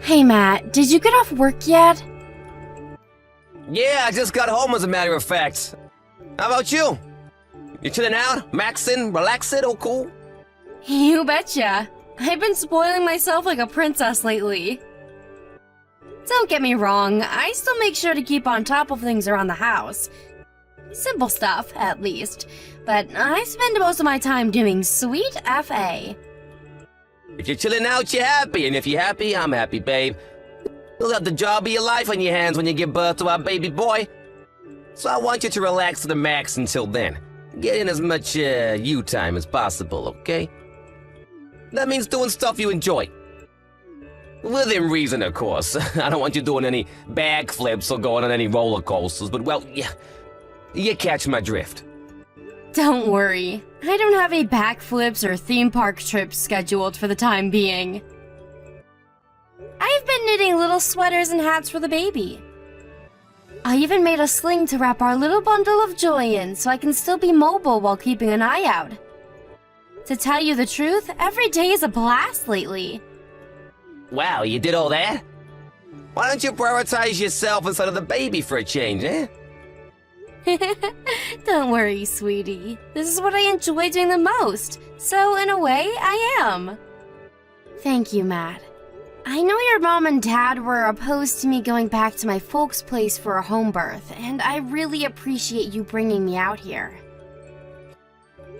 Hey Matt, did you get off work yet? Yeah, I just got home as a matter of fact. How about you? You chilling out? Maxing? Relaxing? Oh, cool? You betcha. I've been spoiling myself like a princess lately. Don't get me wrong, I still make sure to keep on top of things around the house. Simple stuff, at least. But I spend most of my time doing sweet FA. If you're chilling out, you're happy. And if you're happy, I'm happy, babe. You'll have the job of your life on your hands when you give birth to our baby boy. So I want you to relax to the max until then. Get in as much you time as possible, okay? That means doing stuff you enjoy. Within reason, of course. I don't want you doing any backflips or going on any roller coasters, but well, yeah, you catch my drift. Don't worry, I don't have any backflips or theme park trips scheduled for the time being. I've been knitting little sweaters and hats for the baby. I even made a sling to wrap our little bundle of joy in so I can still be mobile while keeping an eye out. To tell you the truth, every day is a blast lately. Wow, you did all that? Why don't you prioritize yourself instead of the baby for a change, eh? Don't worry, sweetie. This is what I enjoy doing the most, so in a way, I am. Thank you, Matt. I know your mom and dad were opposed to me going back to my folks' place for a home birth, and I really appreciate you bringing me out here.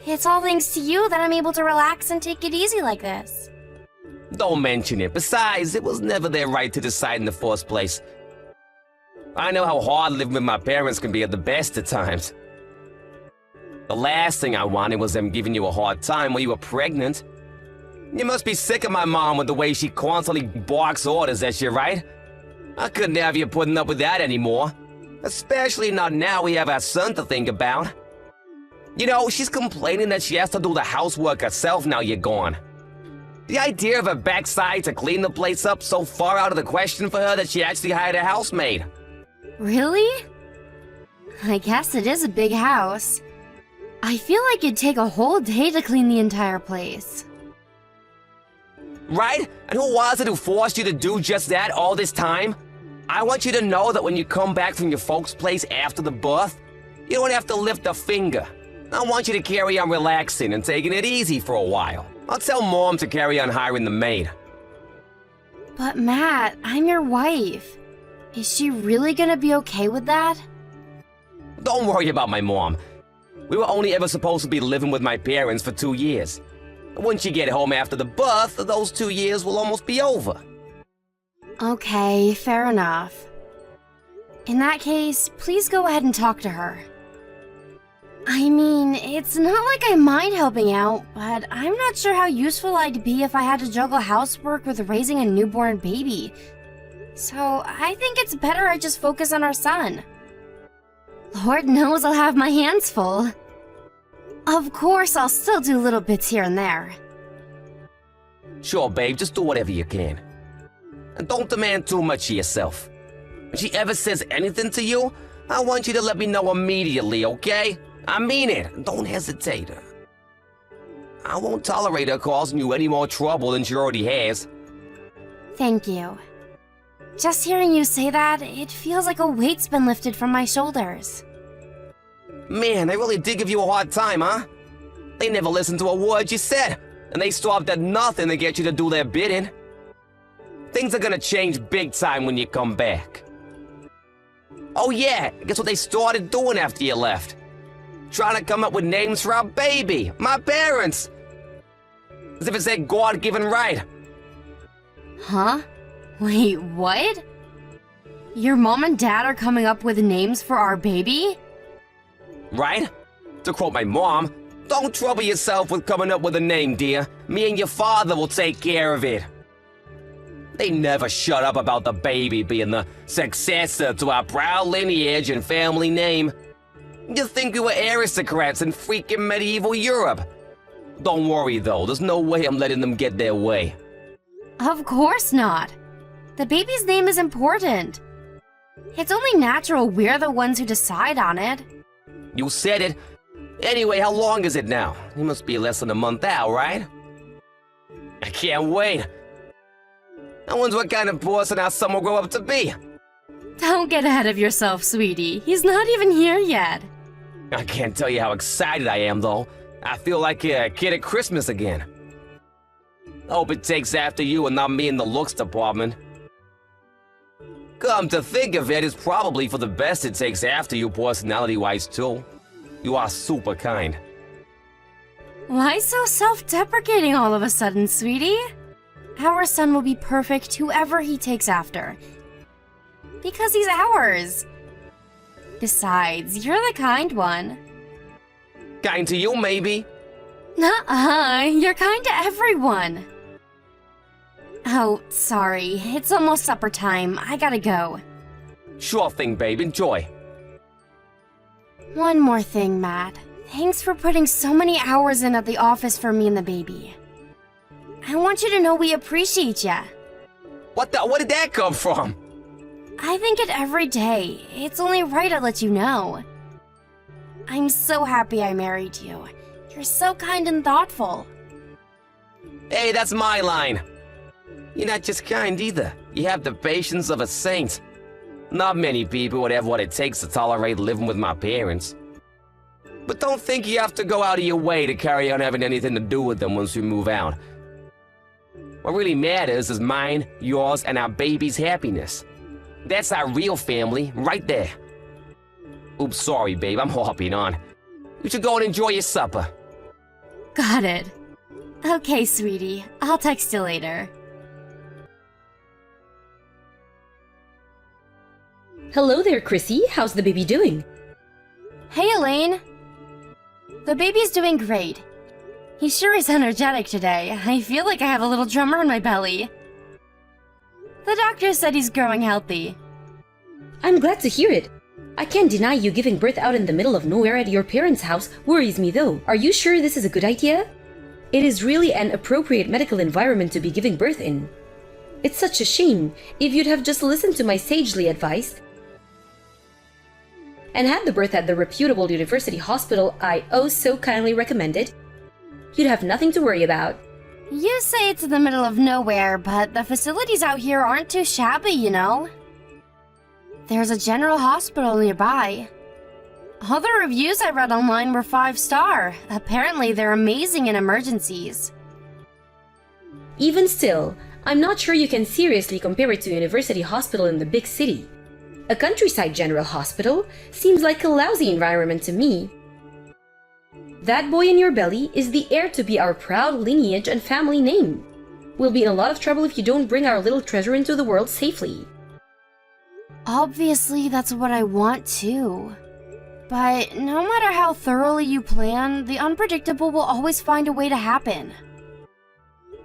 It's all thanks to you that I'm able to relax and take it easy like this. Don't mention it. Besides, it was never their right to decide in the first place. I know how hard living with my parents can be at the best of times. The last thing I wanted was them giving you a hard time while you were pregnant. You must be sick of my mom with the way she constantly barks orders at you, right? I couldn't have you putting up with that anymore. Especially not now we have our son to think about. You know, she's complaining that she has to do the housework herself now you're gone. The idea of her backside to clean the place up so far out of the question for her that she actually hired a housemaid. Really? I guess it is a big house. I feel like it'd take a whole day to clean the entire place. Right? And who was it who forced you to do just that all this time? I want you to know that when you come back from your folks' place after the birth, you don't have to lift a finger. I want you to carry on relaxing and taking it easy for a while. I'll tell Mom to carry on hiring the maid. But Matt, I'm your wife. Is she really gonna be okay with that? Don't worry about my mom. We were only ever supposed to be living with my parents for 2 years. Once you get home after the birth, those 2 years will almost be over. Okay, fair enough. In that case, please go ahead and talk to her. I mean, it's not like I mind helping out, but I'm not sure how useful I'd be if I had to juggle housework with raising a newborn baby. So I think it's better I just focus on our son. Lord knows I'll have my hands full. Of course, I'll still do little bits here and there. Sure, babe, just do whatever you can. And don't demand too much of yourself. If she ever says anything to you, I want you to let me know immediately, okay? I mean it. Don't hesitate. I won't tolerate her causing you any more trouble than she already has. Thank you. Just hearing you say that, it feels like a weight's been lifted from my shoulders. Man, they really did give you a hard time, huh? They never listened to a word you said, and they stopped at nothing to get you to do their bidding. Things are gonna change big time when you come back. Oh yeah, guess what they started doing after you left? Trying to come up with names for our baby, my parents. As if it's their God-given right. Huh? Wait, what? Your mom and dad are coming up with names for our baby? Right? To quote my mom, don't trouble yourself with coming up with a name, dear. Me and your father will take care of it. They never shut up about the baby being the successor to our proud lineage and family name. You think we were aristocrats in freaking medieval Europe. Don't worry though, there's no way I'm letting them get their way. Of course not. The baby's name is important. It's only natural we're the ones who decide on it. You said it. Anyway, how long is it now? It must be less than a month out, right? I can't wait. I wonder what kind of person our son will grow up to be. Don't get ahead of yourself, sweetie. He's not even here yet. I can't tell you how excited I am, though. I feel like a kid at Christmas again. I hope it takes after you and not me in the looks department. Come to think of it, it's probably for the best it takes after you personality-wise, too. You are super kind. Why so self-deprecating all of a sudden, sweetie? Our son will be perfect whoever he takes after. Because he's ours. Besides, you're the kind one. Kind to you, maybe? Nuh-uh, you're kind to everyone. Oh, sorry, it's almost supper time. I gotta go. Sure thing, babe. Enjoy. One more thing, Matt. Thanks for putting so many hours in at the office for me and the baby. I want you to know we appreciate ya. What did that come from? I think it every day. It's only right I let you know. I'm so happy I married you. You're so kind and thoughtful. Hey, that's my line. You're not just kind either. You have the patience of a saint. Not many people would have what it takes to tolerate living with my parents. But don't think you have to go out of your way to carry on having anything to do with them once we move out. What really matters is mine, yours, and our baby's happiness. That's our real family, right there. Oops, sorry, babe, I'm hopping on. You should go and enjoy your supper. Got it. Okay, sweetie. I'll text you later. Hello there, Chrissy. How's the baby doing? Hey, Elaine. The baby's doing great. He sure is energetic today. I feel like I have a little drummer in my belly. The doctor said he's growing healthy. I'm glad to hear it. I can't deny you giving birth out in the middle of nowhere at your parents' house worries me though. Are you sure this is a good idea? It is really an appropriate medical environment to be giving birth in. It's such a shame if you'd have just listened to my sagely advice and had the birth at the reputable university hospital I oh so kindly recommended. You'd have nothing to worry about. You say it's in the middle of nowhere, but the facilities out here aren't too shabby, you know? There's a general hospital nearby. All the reviews I read online were 5-star. Apparently, they're amazing in emergencies. Even still, I'm not sure you can seriously compare it to a university hospital in the big city. A countryside general hospital seems like a lousy environment to me. That boy in your belly is the heir to be our proud lineage and family name. We'll be in a lot of trouble if you don't bring our little treasure into the world safely. Obviously, that's what I want too. But no matter how thoroughly you plan, the unpredictable will always find a way to happen.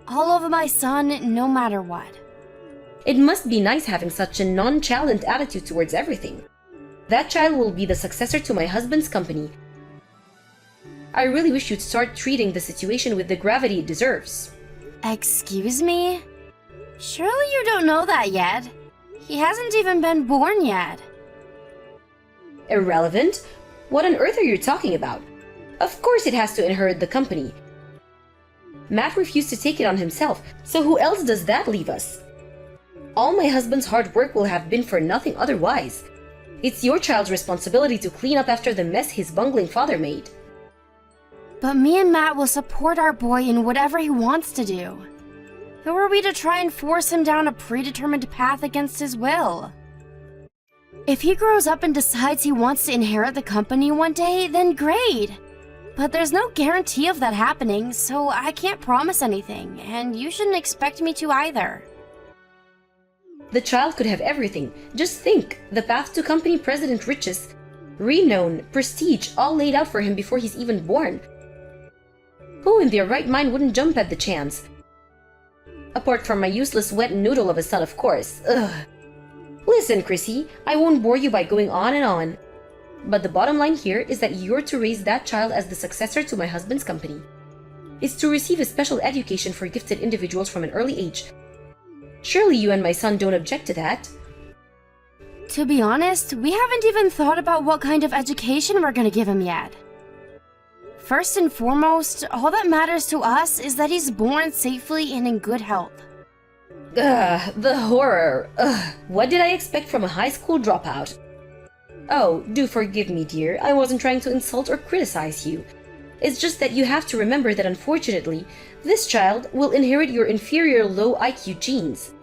I'll love my son no matter what. It must be nice having such a nonchalant attitude towards everything. That child will be the successor to my husband's company. I really wish you'd start treating the situation with the gravity it deserves. Excuse me? Surely you don't know that yet. He hasn't even been born yet. Irrelevant? What on earth are you talking about? Of course it has to inherit the company. Matt refused to take it on himself, so who else does that leave us? All my husband's hard work will have been for nothing otherwise. It's your child's responsibility to clean up after the mess his bungling father made. But me and Matt will support our boy in whatever he wants to do. Who are we to try and force him down a predetermined path against his will? If he grows up and decides he wants to inherit the company one day, then great. But there's no guarantee of that happening, so I can't promise anything, and you shouldn't expect me to either. The child could have everything. Just think, the path to company president riches, renown, prestige, all laid out for him before he's even born. Who in their right mind wouldn't jump at the chance? Apart from my useless wet noodle of a son, of course. Ugh. Listen, Chrissy, I won't bore you by going on and on. But the bottom line here is that you're to raise that child as the successor to my husband's company. It's to receive a special education for gifted individuals from an early age. Surely you and my son don't object to that? To be honest, we haven't even thought about what kind of education we're gonna give him yet. First and foremost, all that matters to us is that he's born safely and in good health. The horror. Ugh, what did I expect from a high school dropout? Oh, do forgive me, dear. I wasn't trying to insult or criticize you. It's just that you have to remember that unfortunately, this child will inherit your inferior low IQ genes.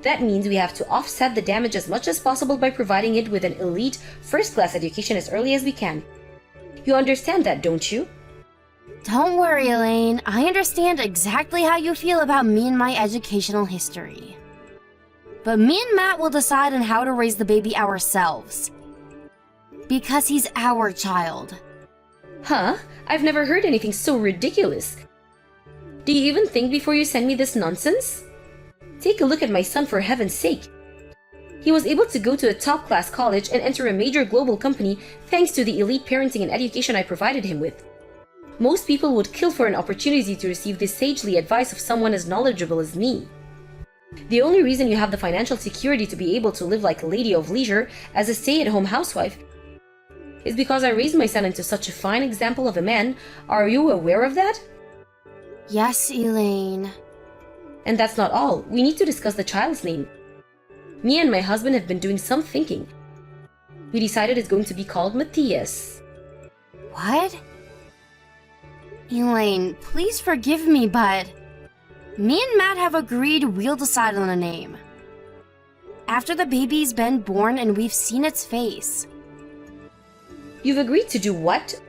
That means we have to offset the damage as much as possible by providing it with an elite, first-class education as early as we can. You understand that, don't you? Don't worry, Elaine. I understand exactly how you feel about me and my educational history. But me and Matt will decide on how to raise the baby ourselves. Because he's our child. Huh? I've never heard anything so ridiculous. Do you even think before you send me this nonsense? Take a look at my son, for heaven's sake. He was able to go to a top-class college and enter a major global company thanks to the elite parenting and education I provided him with. Most people would kill for an opportunity to receive this sagely advice of someone as knowledgeable as me. The only reason you have the financial security to be able to live like a lady of leisure as a stay-at-home housewife is because I raised my son into such a fine example of a man. Are you aware of that? Yes, Elaine. And that's not all. We need to discuss the child's name. Me and my husband have been doing some thinking. We decided it's going to be called Matthias. What? Elaine, please forgive me, but me and Matt have agreed we'll decide on a name. After the baby's been born and we've seen its face. You've agreed to do what?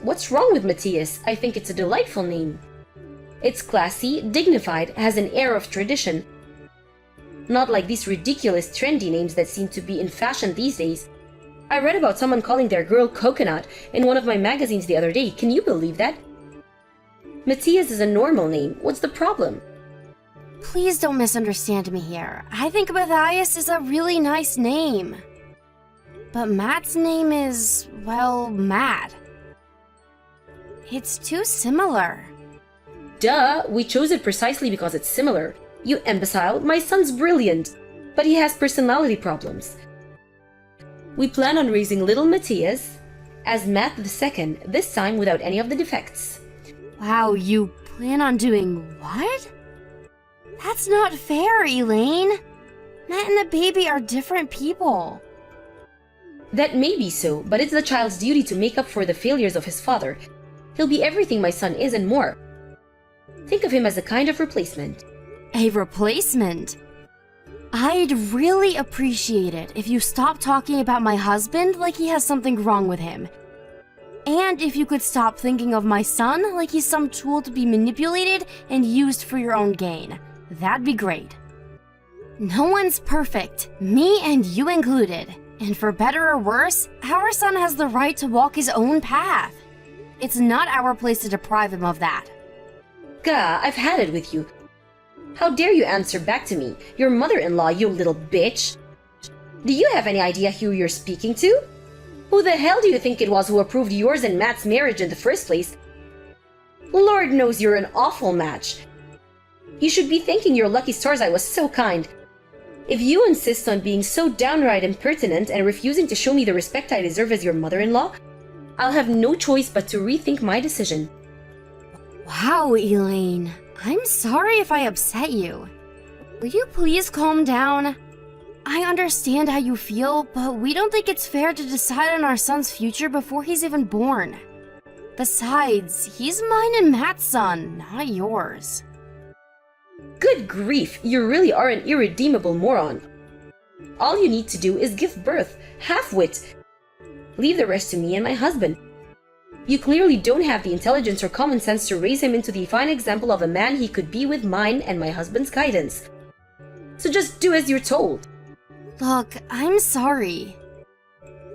What's wrong with Matthias? I think it's a delightful name. It's classy, dignified, has an air of tradition. Not like these ridiculous trendy names that seem to be in fashion these days. I read about someone calling their girl Coconut in one of my magazines the other day. Can you believe that? Matthias is a normal name. What's the problem? Please don't misunderstand me here. I think Matthias is a really nice name. But Matt's name is, well, Matt. It's too similar. Duh, we chose it precisely because it's similar. You imbecile, my son's brilliant, but he has personality problems. We plan on raising little Matthias as Matt II, this time without any of the defects. Wow, you plan on doing what? That's not fair, Elaine. Matt and the baby are different people. That may be so, but it's the child's duty to make up for the failures of his father. He'll be everything my son is and more. Think of him as a kind of replacement. A replacement? I'd really appreciate it if you stopped talking about my husband like he has something wrong with him. And if you could stop thinking of my son like he's some tool to be manipulated and used for your own gain. That'd be great. No one's perfect, me and you included. And for better or worse, our son has the right to walk his own path. It's not our place to deprive him of that. Gah, I've had it with you. How dare you answer back to me, your mother-in-law, you little bitch? Do you have any idea who you're speaking to? Who the hell do you think it was who approved yours and Matt's marriage in the first place? Lord knows you're an awful match. You should be thanking your lucky stars I was so kind. If you insist on being so downright impertinent and refusing to show me the respect I deserve as your mother-in-law, I'll have no choice but to rethink my decision. Wow, Elaine. I'm sorry if I upset you. Will you please calm down? I understand how you feel, but we don't think it's fair to decide on our son's future before he's even born. Besides, he's mine and Matt's son, not yours. Good grief, you really are an irredeemable moron. All you need to do is give birth, half-wit. Leave the rest to me and my husband. You clearly don't have the intelligence or common sense to raise him into the fine example of a man he could be with mine and my husband's guidance. So just do as you're told. Look, I'm sorry.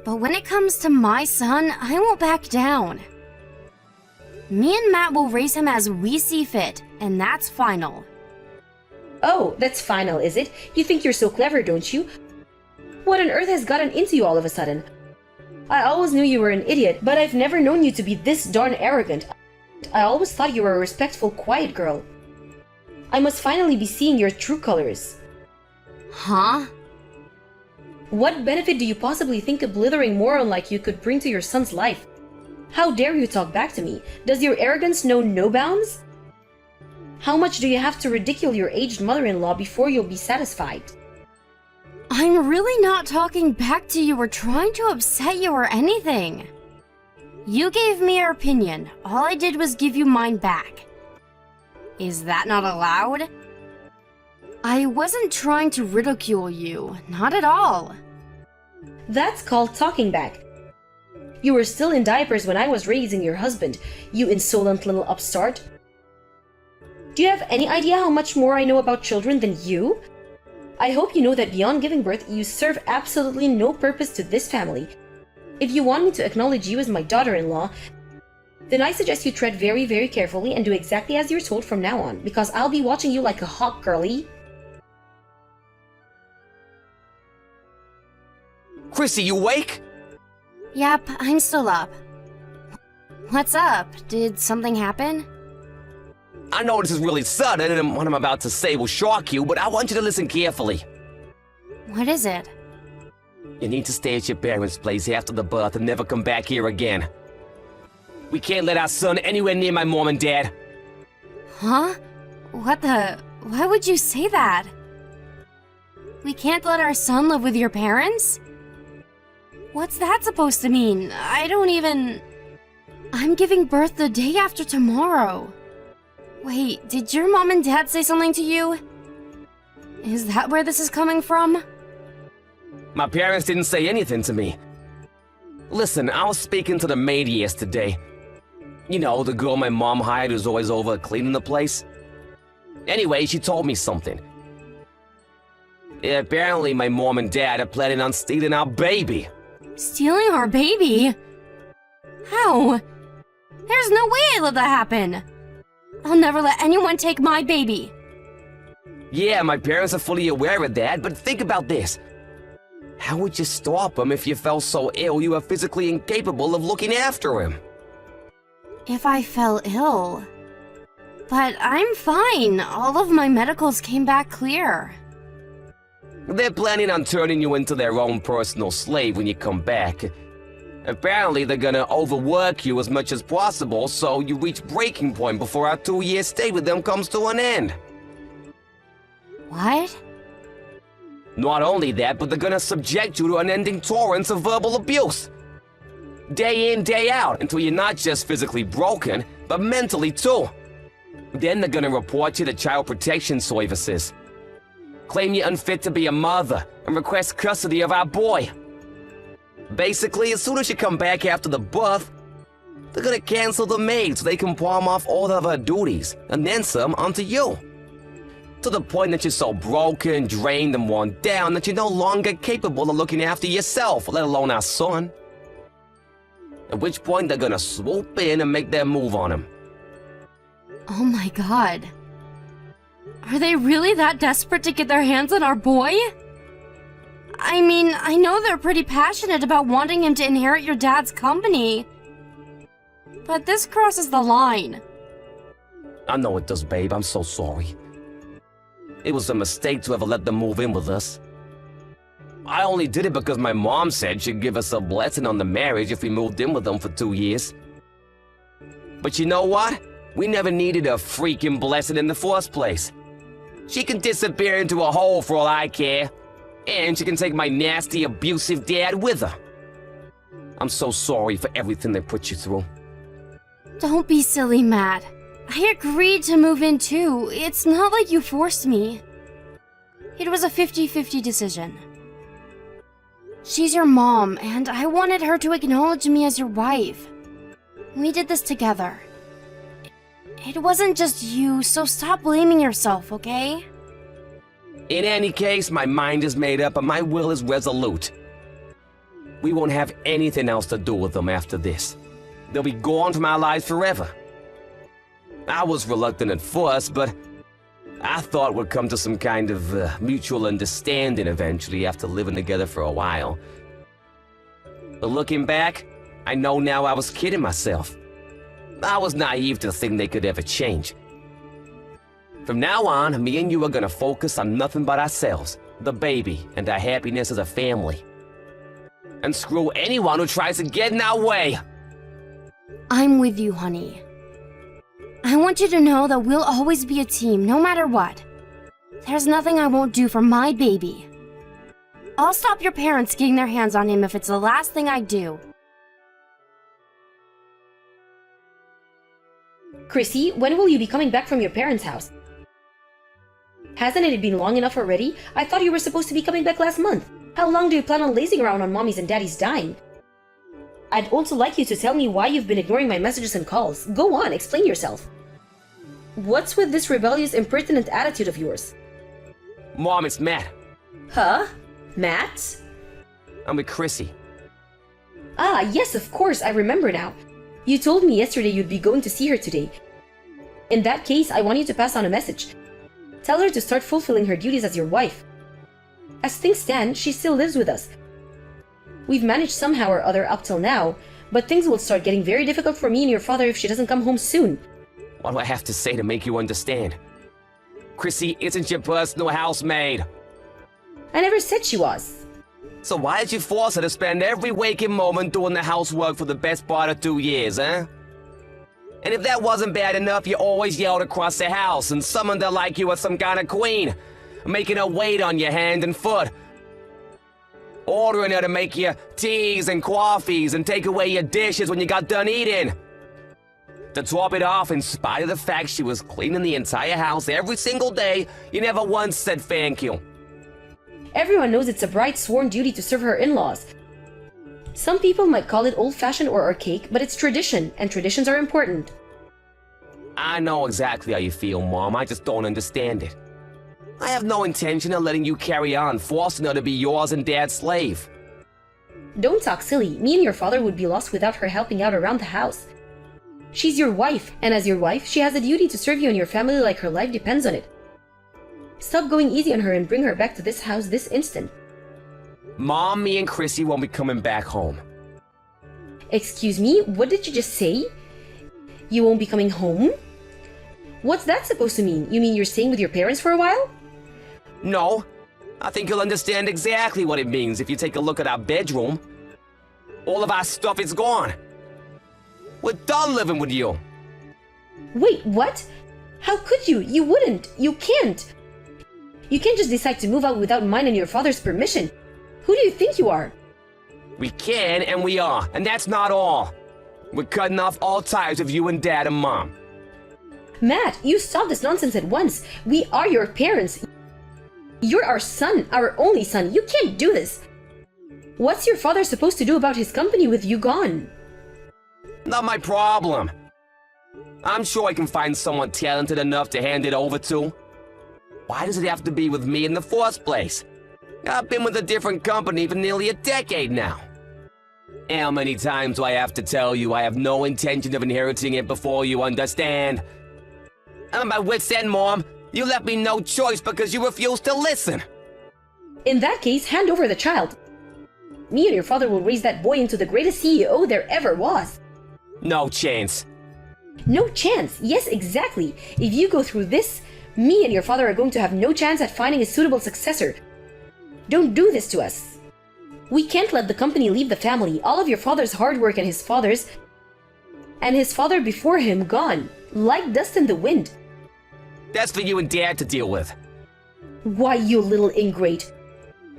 But when it comes to my son, I won't back down. Me and Matt will raise him as we see fit, and that's final. Oh, that's final, is it? You think you're so clever, don't you? What on earth has gotten into you all of a sudden? I always knew you were an idiot, but I've never known you to be this darn arrogant. I always thought you were a respectful, quiet girl. I must finally be seeing your true colors. Huh? What benefit do you possibly think a blithering moron like you could bring to your son's life? How dare you talk back to me? Does your arrogance know no bounds? How much do you have to ridicule your aged mother-in-law before you'll be satisfied? I'm really not talking back to you or trying to upset you or anything. You gave me your opinion. All I did was give you mine back. Is that not allowed? I wasn't trying to ridicule you. Not at all. That's called talking back. You were still in diapers when I was raising your husband, you insolent little upstart. Do you have any idea how much more I know about children than you? I hope you know that beyond giving birth, you serve absolutely no purpose to this family. If you want me to acknowledge you as my daughter-in-law, then I suggest you tread very, very carefully and do exactly as you're told from now on, because I'll be watching you like a hawk, girlie. Chrissy, you awake? Yep, I'm still up. What's up? Did something happen? I know this is really sudden and what I'm about to say will shock you, but I want you to listen carefully. What is it? You need to stay at your parents' place after the birth and never come back here again. We can't let our son anywhere near my mom and dad. Huh? What the... Why would you say that? We can't let our son live with your parents? What's that supposed to mean? I don't even... I'm giving birth the day after tomorrow. Wait, did your mom and dad say something to you? Is that where this is coming from? My parents didn't say anything to me. Listen, I was speaking to the maid yesterday. You know, the girl my mom hired who's always over cleaning the place. Anyway, she told me something. Apparently, my mom and dad are planning on stealing our baby. Stealing our baby? How? There's no way I let that happen. I'll never let anyone take my baby. Yeah, my parents are fully aware of that, but think about this. How would you stop him if you felt so ill you were physically incapable of looking after him? If I fell ill. But I'm fine. All of my medicals came back clear. They're planning on turning you into their own personal slave when you come back. Apparently, they're gonna overwork you as much as possible so you reach breaking point before our 2-year stay with them comes to an end. What? Not only that, but they're gonna subject you to unending torrents of verbal abuse. Day in, day out, until you're not just physically broken, but mentally too. Then they're gonna report you to Child Protection Services. Claim you're unfit to be a mother, and request custody of our boy. Basically, as soon as you come back after the birth, they're gonna cancel the maid so they can palm off all of her duties, and then some onto you. To the point that you're so broken, drained, and worn down that you're no longer capable of looking after yourself, let alone our son. At which point they're gonna swoop in and make their move on him. Oh my god. Are they really that desperate to get their hands on our boy? I mean, I know they're pretty passionate about wanting him to inherit your dad's company. But this crosses the line. I know it does, babe. I'm so sorry. It was a mistake to ever let them move in with us. I only did it because my mom said she'd give us a blessing on the marriage if we moved in with them for 2 years. But you know what? We never needed a freaking blessing in the first place. She can disappear into a hole for all I care. And she can take my nasty, abusive dad with her. I'm so sorry for everything they put you through. Don't be silly, Matt. I agreed to move in too. It's not like you forced me. It was a 50-50 decision. She's your mom, and I wanted her to acknowledge me as your wife. We did this together. It wasn't just you, so stop blaming yourself, okay? In any case, my mind is made up and my will is resolute. We won't have anything else to do with them after this. They'll be gone from our lives forever. I was reluctant at first, but I thought we'd come to some kind of mutual understanding eventually after living together for a while. But looking back, I know now I was kidding myself. I was naive to think they could ever change. From now on, me and you are gonna focus on nothing but ourselves, the baby, and our happiness as a family. And screw anyone who tries to get in our way! I'm with you, honey. I want you to know that we'll always be a team, no matter what. There's nothing I won't do for my baby. I'll stop your parents getting their hands on him if it's the last thing I do. Chrissy, when will you be coming back from your parents' house? Hasn't it been long enough already? I thought you were supposed to be coming back last month. How long do you plan on lazing around on mommy's and daddy's dime? I'd also like you to tell me why you've been ignoring my messages and calls. Go on, explain yourself. What's with this rebellious, impertinent attitude of yours? Mom, it's Matt. Huh? Matt? I'm with Chrissy. Ah, yes, of course, I remember now. You told me yesterday you'd be going to see her today. In that case, I want you to pass on a message. Tell her to start fulfilling her duties as your wife. As things stand, she still lives with us. We've managed somehow or other up till now, but things will start getting very difficult for me and your father if she doesn't come home soon. What do I have to say to make you understand? Chrissy isn't your personal housemaid. I never said she was. So why did you force her to spend every waking moment doing the housework for the best part of 2 years, huh? And if that wasn't bad enough, you always yelled across the house and summoned her like you were some kind of queen, making her wait on your hand and foot. Ordering her to make you teas and coffees and take away your dishes when you got done eating. To top it off, in spite of the fact she was cleaning the entire house every single day, you never once said thank you. Everyone knows it's a bride's sworn duty to serve her in-laws. Some people might call it old-fashioned or archaic, but it's tradition, and traditions are important. I know exactly how you feel, Mom. I just don't understand it. I have no intention of letting you carry on, forcing her to be yours and Dad's slave. Don't talk silly. Me and your father would be lost without her helping out around the house. She's your wife, and as your wife, she has a duty to serve you and your family like her life depends on it. Stop going easy on her and bring her back to this house this instant. Mom, me and Chrissy won't be coming back home. Excuse me, what did you just say? You won't be coming home? What's that supposed to mean? You mean you're staying with your parents for a while? No, I think you'll understand exactly what it means if you take a look at our bedroom. All of our stuff is gone. We're done living with you. Wait, what? How could you? You wouldn't. You can't. You can't just decide to move out without mine and your father's permission. Who do you think you are? We can and we are, and that's not all. We're cutting off all ties with you and Dad and Mom. Matt, you stop this nonsense at once. We are your parents. You're our son, our only son. You can't do this. What's your father supposed to do about his company with you gone? Not my problem. I'm sure I can find someone talented enough to hand it over to. Why does it have to be with me in the first place? I've been with a different company for nearly a decade now. How many times do I have to tell you I have no intention of inheriting it before you understand? I'm at my wit's end, Mom. You left me no choice because you refused to listen. In that case, hand over the child. Me and your father will raise that boy into the greatest CEO there ever was. No chance. No chance. Yes, exactly. If you go through this, me and your father are going to have no chance at finding a suitable successor. Don't do this to us. We can't let the company leave the family. All of your father's hard work and his father before him gone, like dust in the wind. That's for you and Dad to deal with. Why, you little ingrate.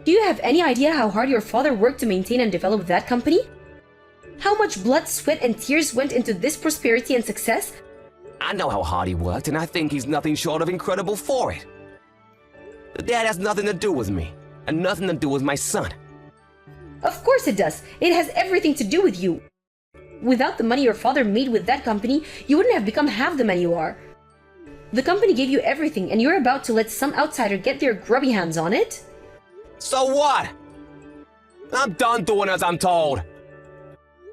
Do you have any idea how hard your father worked to maintain and develop that company? How much blood, sweat, and tears went into this prosperity and success? I know how hard he worked, and I think he's nothing short of incredible for it. Dad has nothing to do with me, and nothing to do with my son. Of course it does. It has everything to do with you. Without the money your father made with that company, you wouldn't have become half the man you are. The company gave you everything, and you're about to let some outsider get their grubby hands on it? So what? I'm done doing as I'm told.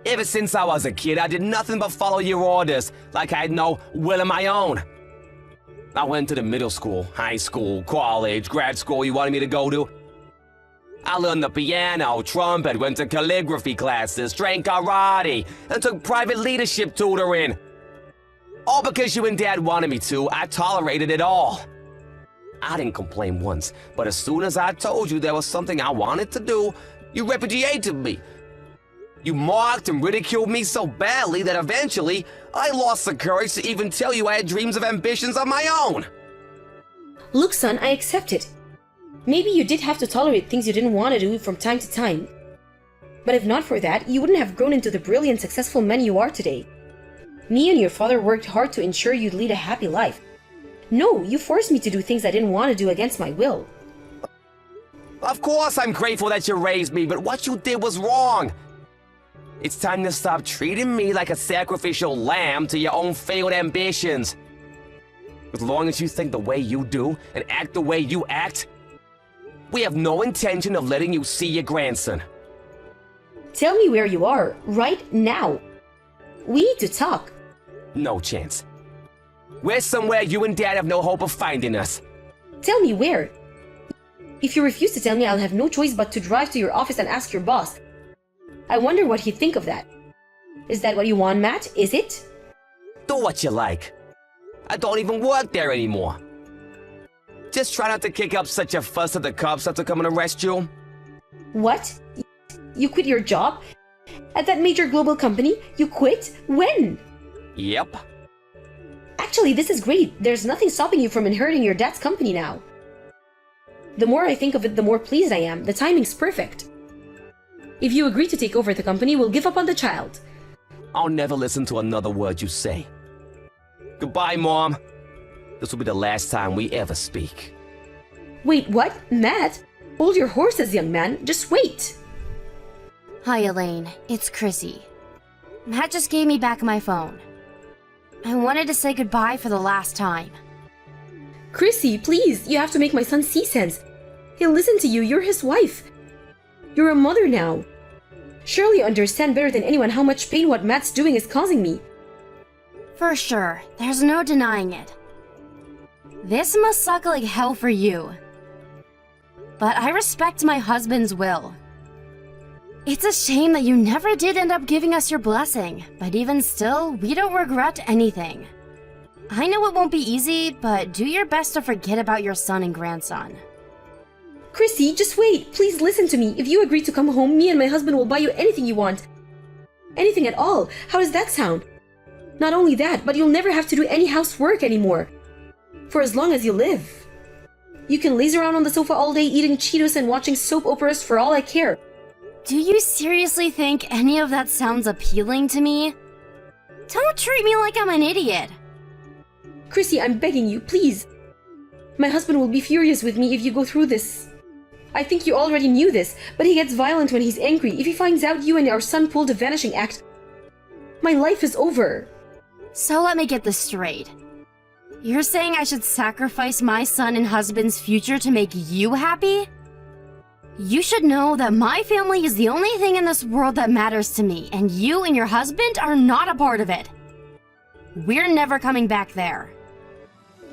Ever since I was a kid, I did nothing but follow your orders, like I had no will of my own. I went to the middle school, high school, college, grad school you wanted me to go to. I learned the piano, trumpet, went to calligraphy classes, trained karate, and took private leadership tutoring. All because you and Dad wanted me to, I tolerated it all. I didn't complain once, but as soon as I told you there was something I wanted to do, you repudiated me. You mocked and ridiculed me so badly that eventually I lost the courage to even tell you I had dreams of ambitions of my own. Look, son, I accept it. Maybe you did have to tolerate things you didn't want to do from time to time. But if not for that, you wouldn't have grown into the brilliant, successful man you are today. Me and your father worked hard to ensure you'd lead a happy life. No, you forced me to do things I didn't want to do against my will. Of course I'm grateful that you raised me, but what you did was wrong. It's time to stop treating me like a sacrificial lamb to your own failed ambitions. As long as you think the way you do and act the way you act, we have no intention of letting you see your grandson. Tell me where you are, right now. We need to talk. No chance. We're somewhere you and Dad have no hope of finding us. Tell me where. If you refuse to tell me, I'll have no choice but to drive to your office and ask your boss. I wonder what he'd think of that. Is that what you want, Matt? Is it? Do what you like. I don't even work there anymore. Just try not to kick up such a fuss that the cops have to come and arrest you. What? You quit your job? At that major global company? You quit? When? Yep. Actually, this is great. There's nothing stopping you from inheriting your dad's company now. The more I think of it, the more pleased I am. The timing's perfect. If you agree to take over the company, we'll give up on the child. I'll never listen to another word you say. Goodbye, Mom. This will be the last time we ever speak. Wait, what? Matt? Hold your horses, young man. Just wait. Hi, Elaine. It's Chrissy. Matt just gave me back my phone. I wanted to say goodbye for the last time. Chrissy, please, you have to make my son see sense. He'll listen to you. You're his wife. You're a mother now. Surely you understand better than anyone how much pain what Matt's doing is causing me. For sure, there's no denying it. This must suck like hell for you. But I respect my husband's will. It's a shame that you never did end up giving us your blessing, but even still, we don't regret anything. I know it won't be easy, but do your best to forget about your son and grandson. Chrissy, just wait. Please listen to me. If you agree to come home, me and my husband will buy you anything you want. Anything at all. How does that sound? Not only that, but you'll never have to do any housework anymore. For as long as you live. You can laze around on the sofa all day eating Cheetos and watching soap operas for all I care. Do you seriously think any of that sounds appealing to me? Don't treat me like I'm an idiot. Chrissy, I'm begging you, please. My husband will be furious with me if you go through this. I think you already knew this, but he gets violent when he's angry. If he finds out you and our son pulled a vanishing act, my life is over. So let me get this straight. You're saying I should sacrifice my son and husband's future to make you happy? You should know that my family is the only thing in this world that matters to me, and you and your husband are not a part of it. We're never coming back there.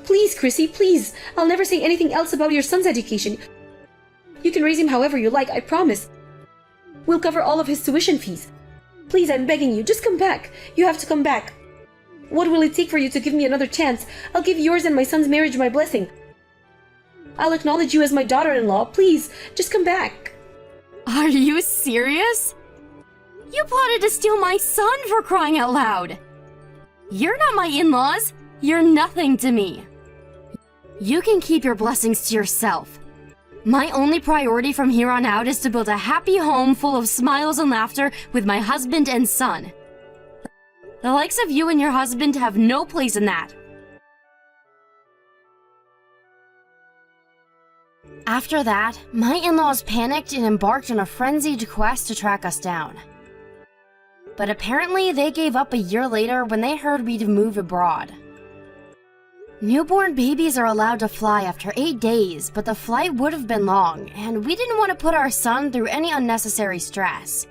Please, Chrissy, please. I'll never say anything else about your son's education. You can raise him however you like, I promise. We'll cover all of his tuition fees. Please, I'm begging you, just come back. You have to come back. What will it take for you to give me another chance? I'll give yours and my son's marriage my blessing. I'll acknowledge you as my daughter-in-law. Please, just come back. Are you serious? You plotted to steal my son, for crying out loud. You're not my in-laws. You're nothing to me. You can keep your blessings to yourself. My only priority from here on out is to build a happy home full of smiles and laughter with my husband and son. The likes of you and your husband have no place in that. After that, my in-laws panicked and embarked on a frenzied quest to track us down. But apparently they gave up a year later when they heard we'd moved abroad. Newborn babies are allowed to fly after 8 days, but the flight would have been long, and we didn't want to put our son through any unnecessary stress.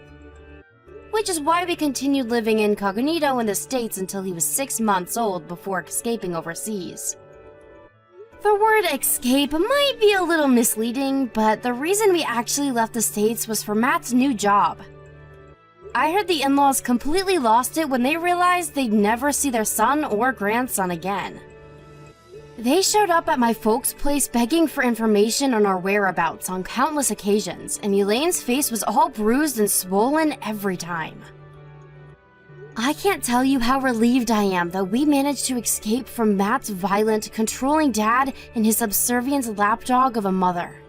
Which is why we continued living incognito in the States until he was 6 months old before escaping overseas. The word escape might be a little misleading, but the reason we actually left the States was for Matt's new job. I heard the in-laws completely lost it when they realized they'd never see their son or grandson again. They showed up at my folks' place begging for information on our whereabouts on countless occasions, and Elaine's face was all bruised and swollen every time. I can't tell you how relieved I am that we managed to escape from Matt's violent, controlling dad and his subservient lapdog of a mother.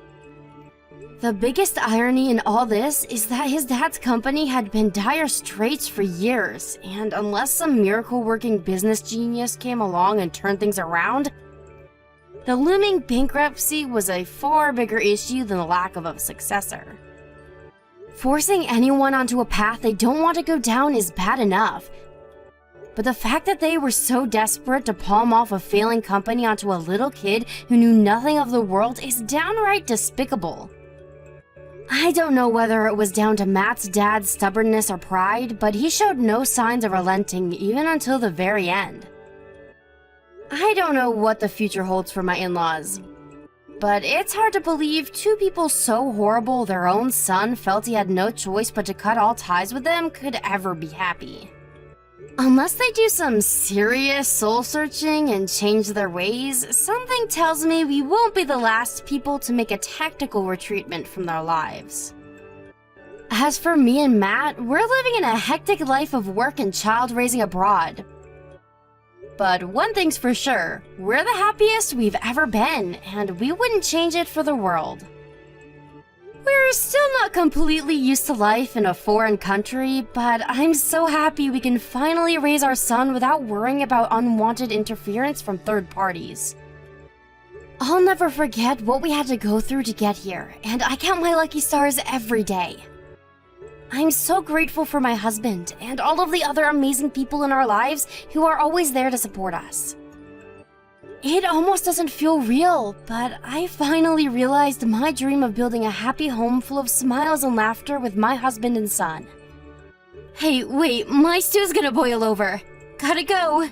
The biggest irony in all this is that his dad's company had been dire straits for years, and unless some miracle-working business genius came along and turned things around, the looming bankruptcy was a far bigger issue than the lack of a successor. Forcing anyone onto a path they don't want to go down is bad enough, but the fact that they were so desperate to palm off a failing company onto a little kid who knew nothing of the world is downright despicable. I don't know whether it was down to Matt's dad's stubbornness or pride, but he showed no signs of relenting even until the very end. I don't know what the future holds for my in-laws, but it's hard to believe two people so horrible their own son felt he had no choice but to cut all ties with them could ever be happy. Unless they do some serious soul-searching and change their ways, something tells me we won't be the last people to make a tactical retreatment from their lives. As for me and Matt, we're living in a hectic life of work and child raising abroad. But one thing's for sure, we're the happiest we've ever been, and we wouldn't change it for the world. We're still not completely used to life in a foreign country, but I'm so happy we can finally raise our son without worrying about unwanted interference from third parties. I'll never forget what we had to go through to get here, and I count my lucky stars every day. I'm so grateful for my husband and all of the other amazing people in our lives who are always there to support us. It almost doesn't feel real, but I finally realized my dream of building a happy home full of smiles and laughter with my husband and son. Hey, wait, my stew's gonna boil over. Gotta go.